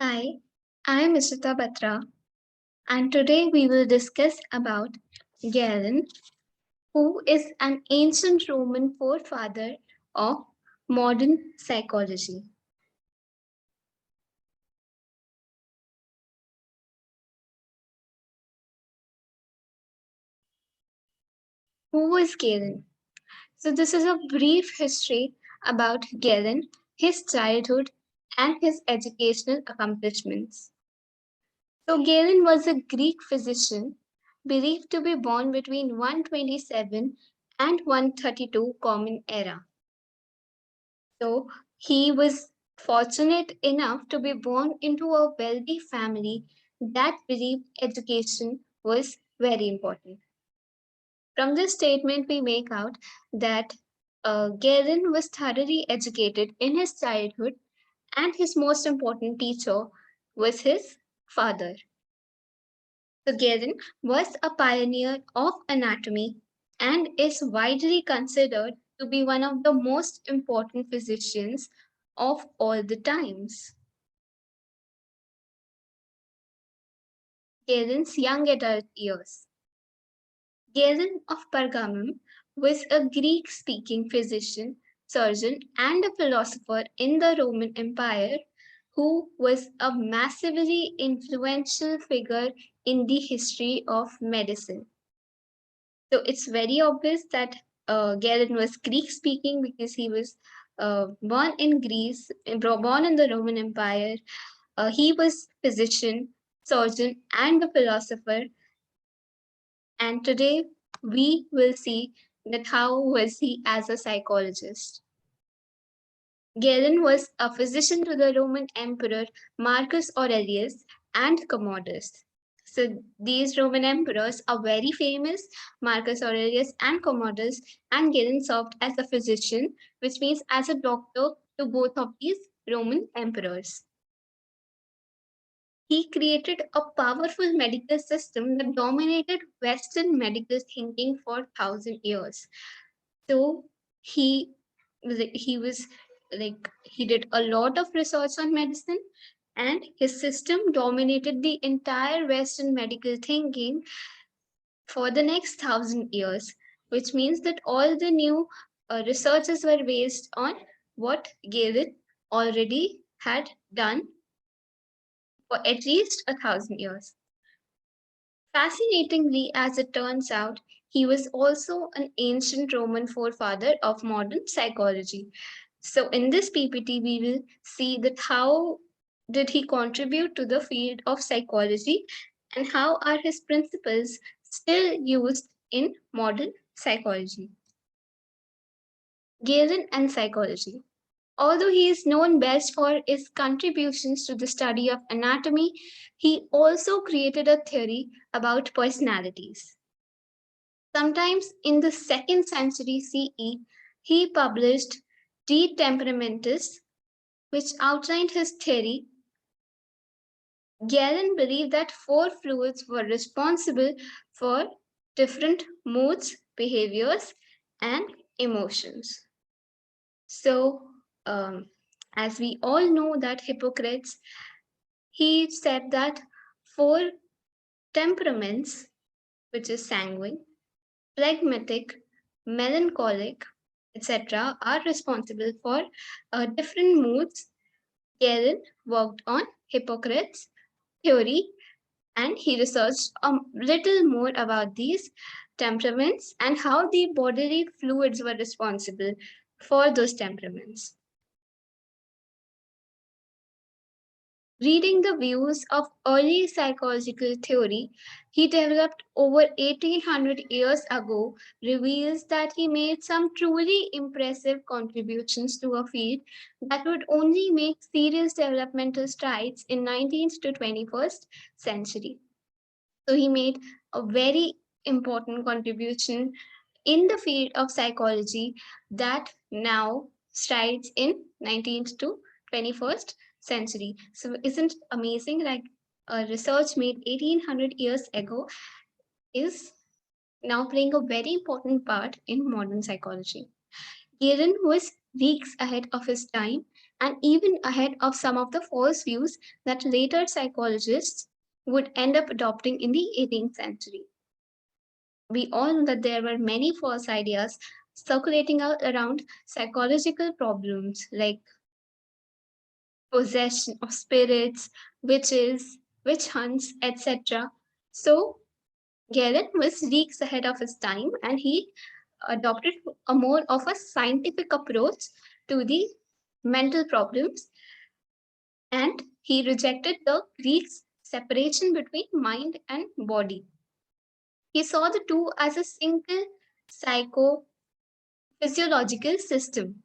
Hi, I am Ishita Batra, and today we will discuss about Galen, who is an ancient Roman forefather of modern psychology. Who was Galen? So, this is a brief history about Galen, his childhood, and his educational accomplishments. So, Galen was a Greek physician believed to be born between 127 and 132 Common Era. So he was fortunate enough to be born into a wealthy family that believed education was very important. From this statement, we make out that Galen was thoroughly educated in his childhood, and his most important teacher was his father. So Galen was a pioneer of anatomy and is widely considered to be one of the most important physicians of all the times. Galen's young adult years. Galen of Pergamum was a Greek speaking physician, surgeon, and a philosopher in the Roman Empire who was a massively influential figure in the history of medicine. So it's very obvious that Galen was Greek speaking because he was born in Greece, born in the Roman Empire. He was physician, surgeon, and a philosopher. And today we will see that how was he as a psychologist. Galen was a physician to the Roman Emperor Marcus Aurelius and Commodus. So these Roman emperors are very famous, Marcus Aurelius and Commodus, and Galen served as a physician, which means as a doctor to both of these Roman emperors. He created a powerful medical system that dominated Western medical thinking for 1,000 years. So he he was he did a lot of research on medicine, and his system dominated the entire Western medical thinking for the next 1,000 years, which means that all the new researches were based on what Galen already had done for at least 1,000 years. Fascinatingly, as it turns out, he was also an ancient Roman forefather of modern psychology. So in this PPT, we will see that how did he contribute to the field of psychology and how are his principles still used in modern psychology. Galen and psychology. Although he is known best for his contributions to the study of anatomy, he also created a theory about personalities. Sometimes in the 2nd century CE, he published De Temperamentis, which outlined his theory. Galen believed that 4 fluids were responsible for different moods, behaviors, and emotions. So, as we all know that Hippocrates, he said that 4 temperaments, which is sanguine, phlegmatic, melancholic, etc., are responsible for different moods. Galen worked on Hippocrates' theory, and he researched a little more about these temperaments and how the bodily fluids were responsible for those temperaments. Reading the views of early psychological theory he developed over 1800 years ago reveals that he made some truly impressive contributions to a field that would only make serious developmental strides in 19th to 21st century. So he made a very important contribution in the field of psychology that now strides in 19th to 21st century. So isn't it amazing, like a research made 1800 years ago is now playing a very important part in modern psychology. Galen was weeks ahead of his time and even ahead of some of the false views that later psychologists would end up adopting in the 18th century. We all know that there were many false ideas circulating out around psychological problems like possession of spirits, witches, witch hunts, etc. So Galen was leagues ahead of his time and he adopted a more of a scientific approach to the mental problems, and he rejected the Greeks' separation between mind and body. He saw the two as a single psychophysiological system,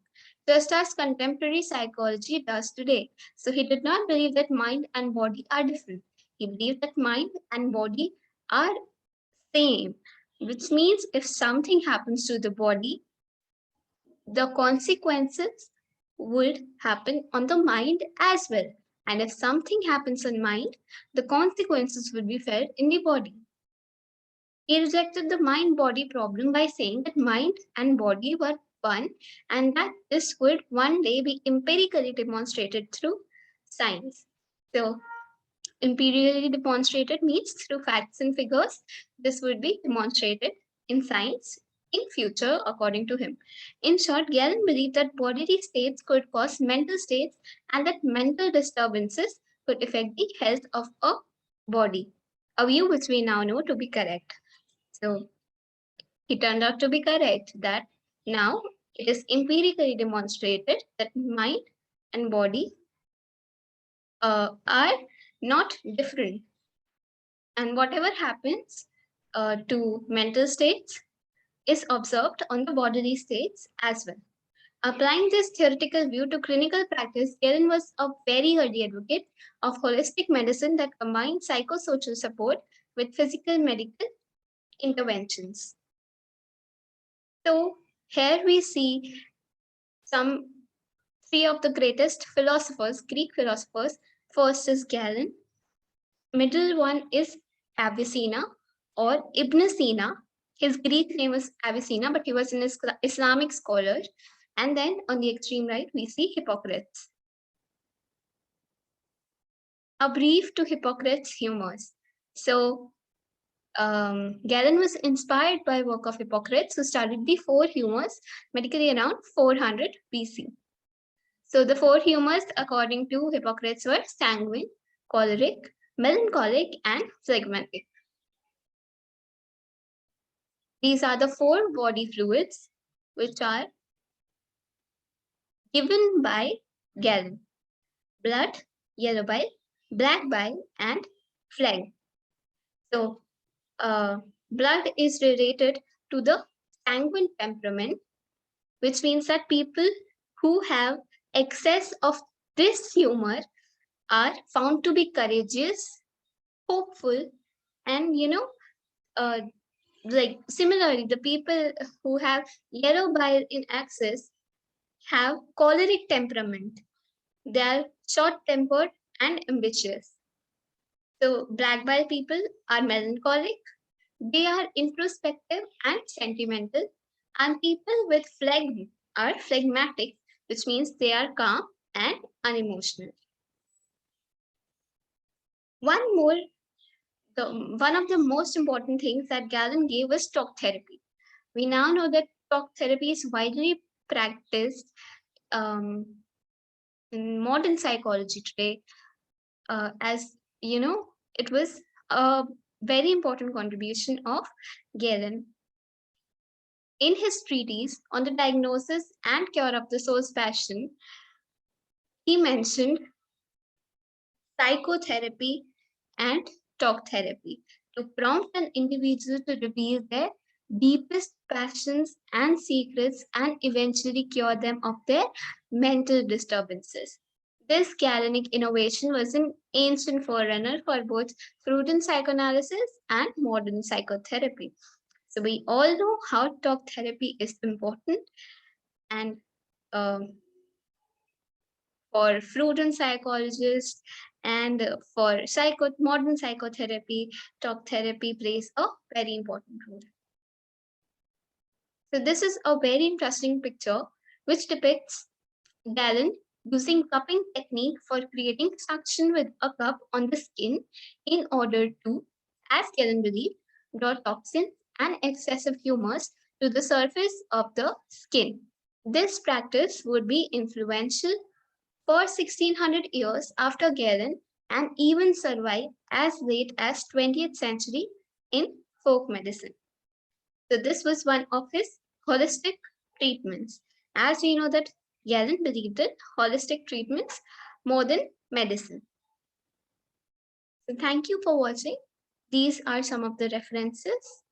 just as contemporary psychology does today. So he did not believe that mind and body are different. He believed that mind and body are same, which means if something happens to the body, the consequences would happen on the mind as well. And if something happens in mind, the consequences would be felt in the body. He rejected the mind body problem by saying that mind and body were one and that this would one day be empirically demonstrated through science. So, empirically demonstrated means through facts and figures. This would be demonstrated in science in future, according to him. In short, Galen believed that bodily states could cause mental states and that mental disturbances could affect the health of a body, a view which we now know to be correct. So he turned out to be correct that now it is empirically demonstrated that mind and body are not different. And whatever happens to mental states is observed on the bodily states as well. Applying this theoretical view to clinical practice, Galen was a very early advocate of holistic medicine that combined psychosocial support with physical medical interventions. So here we see some three of the greatest philosophers, Greek philosophers. First is Galen, middle one is Avicenna or Ibn Sina. His Greek name was Avicenna, but he was an Islamic scholar. And then on the extreme right, we see Hippocrates. A brief to Hippocrates' humors. So Galen was inspired by work of Hippocrates, who studied the four humors medically around 400 BC. So the four humors, according to Hippocrates, were sanguine, choleric, melancholic, and phlegmatic. These are the four body fluids which are given by Galen: blood, yellow bile, black bile, and phlegm. So blood is related to the sanguine temperament, which means that people who have excess of this humor are found to be courageous, hopeful, and like similarly, the people who have yellow bile in excess have choleric temperament. They are short-tempered and ambitious. So black bile people are melancholic. They are introspective and sentimental, and people with phlegm are phlegmatic, which means they are calm and unemotional. One of the most important things that Galen gave was talk therapy. We now know that talk therapy is widely practiced in modern psychology today, as you know, it was a very important contribution of Galen. In his treatise on the diagnosis and cure of the soul's passion, he mentioned psychotherapy and talk therapy to prompt an individual to reveal their deepest passions and secrets and eventually cure them of their mental disturbances. This Galenic innovation was an ancient forerunner for both Freudian psychoanalysis and modern psychotherapy. So we all know how talk therapy is important, and for Freudian psychologists and for modern psychotherapy, talk therapy plays a very important role. So this is a very interesting picture which depicts Galen using cupping technique for creating suction with a cup on the skin in order to, as Galen believed, draw toxins and excessive humors to the surface of the skin. This practice would be influential for 1600 years after Galen and even survive as late as 20th century in folk medicine. So this was one of his holistic treatments. As we know that Galen believed in holistic treatments more than medicine. So thank you for watching. These are some of the references.